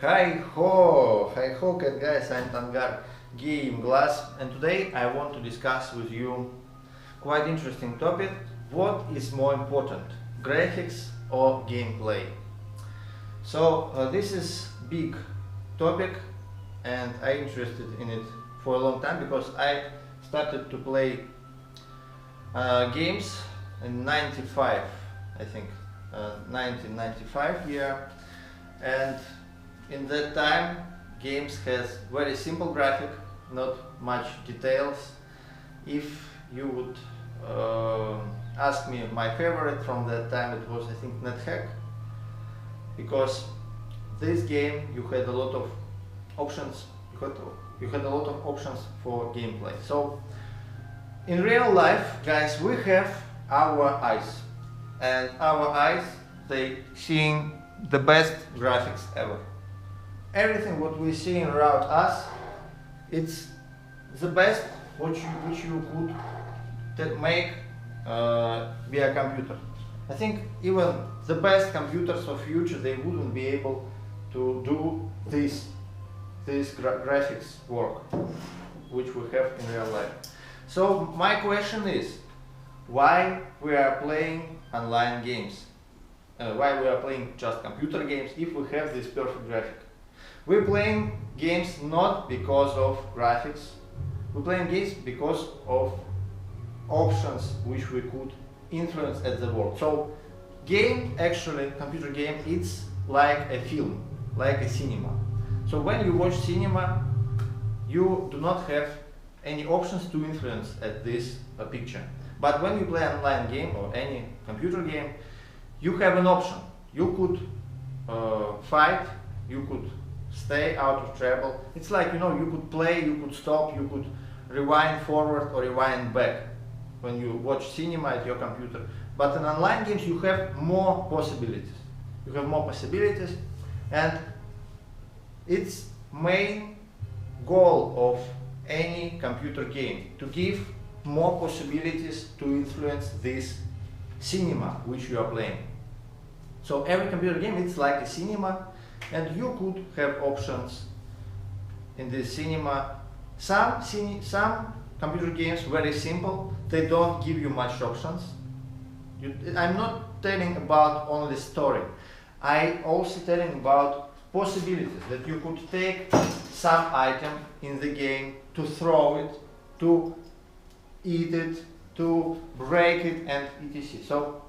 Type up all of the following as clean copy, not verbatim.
Hi ho, cat guys, I'm Tangar Igroglaz, and today I want to discuss with you quite interesting topic. What is more important, graphics or gameplay? This is big topic, and I interested in it for a long time because I started to play games in 95, I think, 1995 year, and in that time games has very simple graphic, not much details. If you would ask me my favorite from that time, it was, I think, NetHack, because this game you had a lot of options, you had a lot of options for gameplay. So in real life, guys, we have our eyes, and our eyes, they seeing the best graphics ever. Everything what we see around us, it's the best which you could make via computer. I think even the best computers of future, they wouldn't be able to do this graphics work which we have in real life. So my question is, why we are playing online games? Why we are playing just computer games if we have this perfect graphic? We're playing games not because of graphics. We're playing games because of options which we could influence at the world. So game, actually, computer game, it's like a film, like a cinema. So when you watch cinema, you do not have any options to influence at this picture. But when you play online game or any computer game, you have an option. You could fight, you could stay out of trouble. It's like, you could play, you could stop, you could rewind forward or rewind back when you watch cinema at your computer. But in online games you have more possibilities. You have more possibilities, and its main goal of any computer game to give more possibilities to influence this cinema which you are playing. So every computer game, it's like a cinema, and you could have options in this cinema. Some computer games very simple, they don't give you much options. I'm not telling about only story, I also telling about possibilities, that you could take some item in the game, to throw it, to eat it, to break it, and etc. So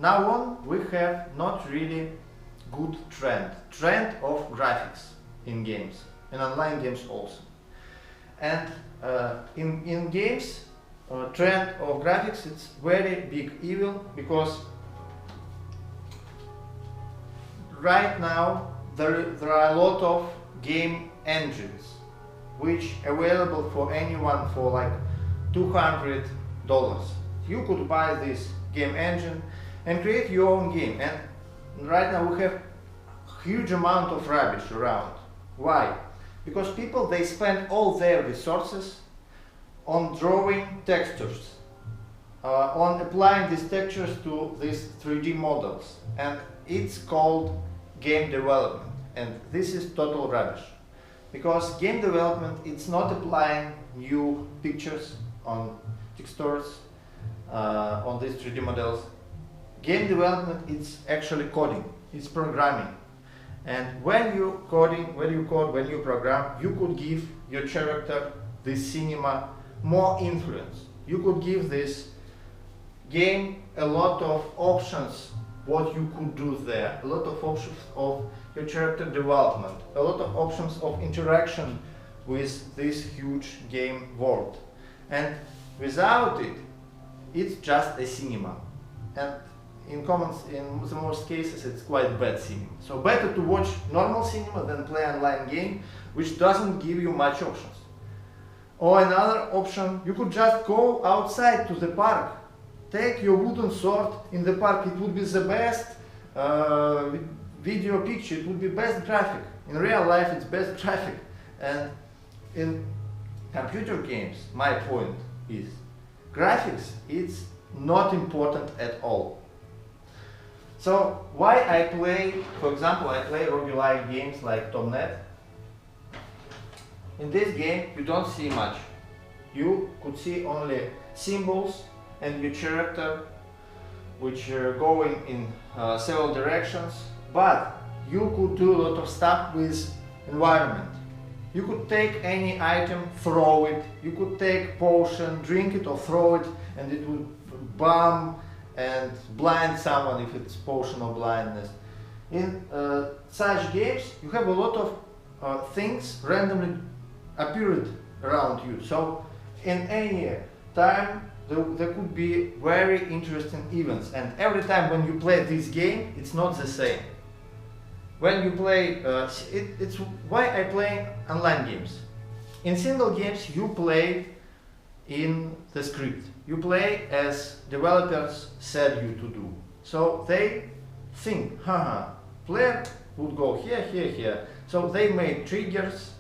now on, we have not really good trend of graphics in games, and online games also. And in games, trend of graphics, it's very big evil, because right now there are a lot of game engines which available for anyone for like $200. You could buy this game engine and create your own game, and right now we have huge amount of rubbish around. Why? Because people, they spend all their resources on drawing textures, on applying these textures to these 3D models, and it's called game development, and this is total rubbish. Because game development, it's not applying new pictures on textures, on these 3D models. Game development, it's actually coding, it's programming. And when you code, when you program, you could give your character, this cinema, more influence. You could give this game a lot of options what you could do there, a lot of options of your character development, a lot of options of interaction with this huge game world. And without it, it's just a cinema. And in the most cases, it's quite bad cinema. So better to watch normal cinema than play online game, which doesn't give you much options. Or another option, you could just go outside to the park, take your wooden sword in the park. It would be the best video picture, it would be best graphic. In real life, it's best graphic. And in computer games, my point is, graphics, it's not important at all. So why I play, for example, I play roguelike games like Tomnet. In this game you don't see much. You could see only symbols and your character, which are going in several directions, but you could do a lot of stuff with environment. You could take any item, throw it, you could take potion, drink it or throw it, and it would bomb and blind someone if it's potion or blindness. In such games you have a lot of things randomly appeared around you. So in any time there could be very interesting events, and every time when you play this game it's not the same. When you play, it's why I play online games. In single games you play in the script. You play as developers said you to do. So they think, haha, player would go here, here, here. So they made triggers,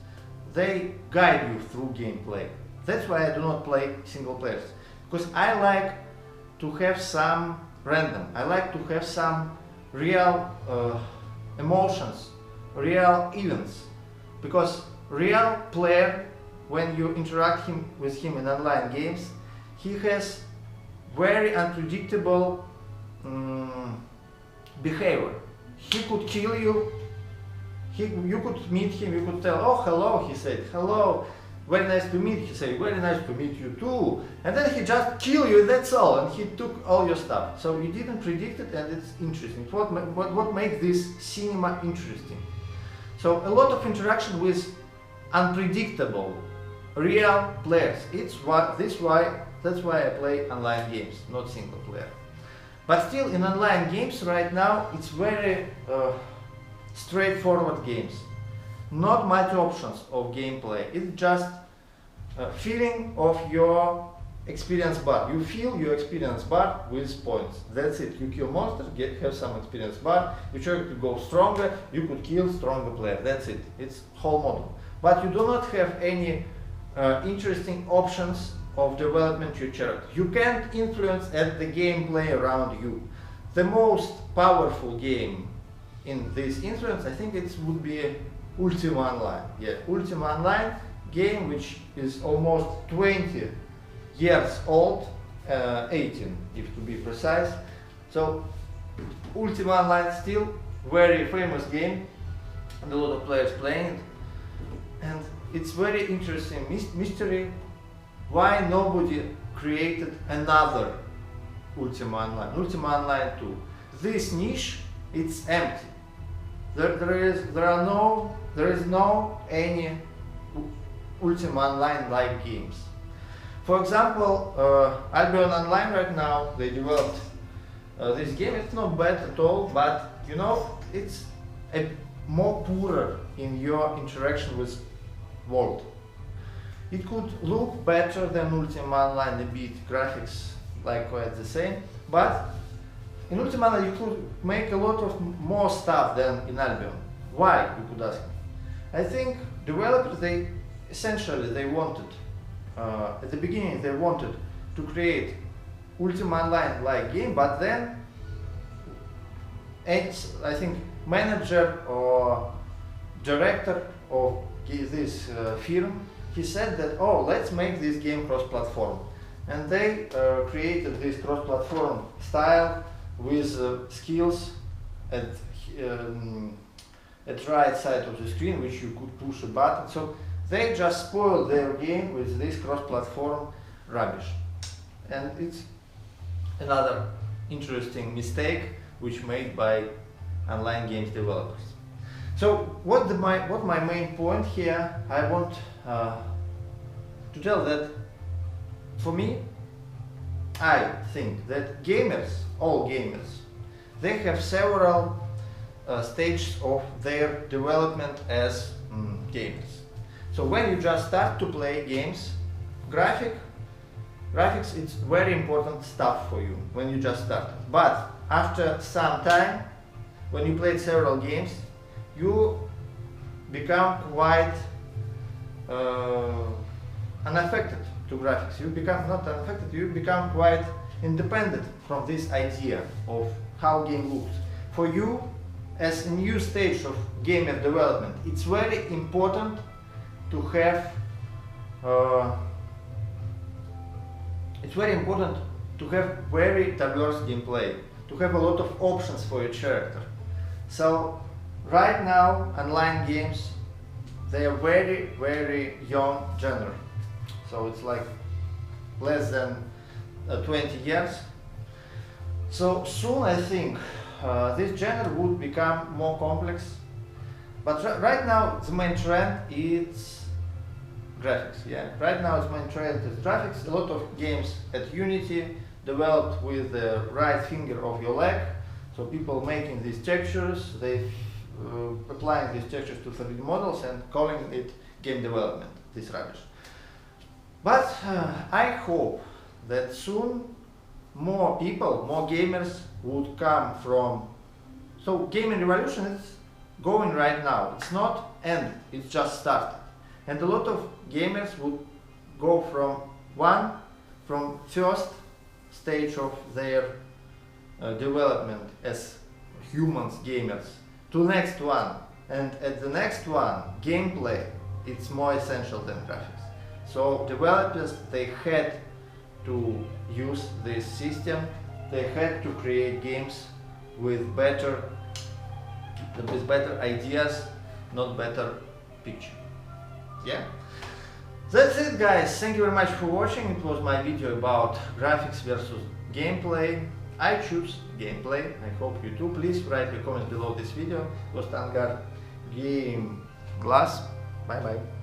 they guide you through gameplay. That's why I do not play single players. Because I like to have some random. I like to have some real emotions, real events. Because real player, when you interact with him in online games, he has very unpredictable behavior. He could kill you, you could meet him, you could tell, oh hello, he said, hello, very nice to meet, he said, very nice to meet you too. And then he just kill you, that's all, and he took all your stuff. So you didn't predict it, and it's interesting. What makes this cinema interesting? So a lot of interaction with unpredictable, real players. That's why I play online games, not single player. But still, in online games right now, it's very straightforward games. Not much options of gameplay. It's just a feeling of your experience bar. You fill your experience bar with points. That's it. You kill monsters, have some experience bar. You try to go stronger, you could kill stronger player. That's it. It's whole model. But you do not have any interesting options of development your character. You can't influence at the gameplay around you. The most powerful game in this influence, I think it would be Ultima Online. Yeah, Ultima Online game, which is almost 20 years old, 18 if to be precise. So Ultima Online still very famous game, and a lot of players playing it. And it's very interesting mystery why nobody created another Ultima Online, Ultima Online 2. This niche, it's empty. There is no any Ultima Online like games. For example, Albion Online right now, they developed this game. It's not bad at all, but you know, it's a more poorer in your interaction with world. It could look better than Ultima Online a bit, graphics like quite the same, but in Ultima Online you could make a lot of more stuff than in Albion. Why, you could ask me? I think developers, they wanted, at the beginning they wanted to create Ultima Online like game, but then it's, I think, manager or director of this firm, he said that, oh, let's make this game cross-platform. And they created this cross-platform style with skills at right side of the screen, which you could push a button. So they just spoiled their game with this cross-platform rubbish. And it's another interesting mistake which made by online games developers. So what my main point here, I want to tell that for me, I think that gamers, all gamers, they have several stages of their development as gamers. So when you just start to play games, graphics, it's very important stuff for you when you just start. But after some time, when you played several games, you become quite unaffected to graphics. You become not unaffected, you become quite independent from this idea of how game looks. for you as a new stage of gamer development, it's very important to have very diverse gameplay, to have a lot of options for your character. So right now online games, they are very young genre, so it's like less than 20 years. So soon I think this genre would become more complex, but right now the main trend is graphics. Yeah, right now the main trend is graphics. A lot of games at Unity developed with the right finger of your leg, so people making these textures, they applying these textures to 3D models and calling it game development, this rubbish. But I hope that soon more people, more gamers would come from... So gaming revolution is going right now, it's not end, it's just started. And a lot of gamers would go from first stage of their development as humans, gamers, to next one, and at the next one, gameplay, it's more essential than graphics. So developers, they had to use this system, they had to create games with better ideas, not better picture. Yeah? That's it, guys. Thank you very much for watching. It was my video about graphics versus gameplay. I choose gameplay. I hope you too. Please write your comments below this video. It was Tangar Igroglaz. Bye bye.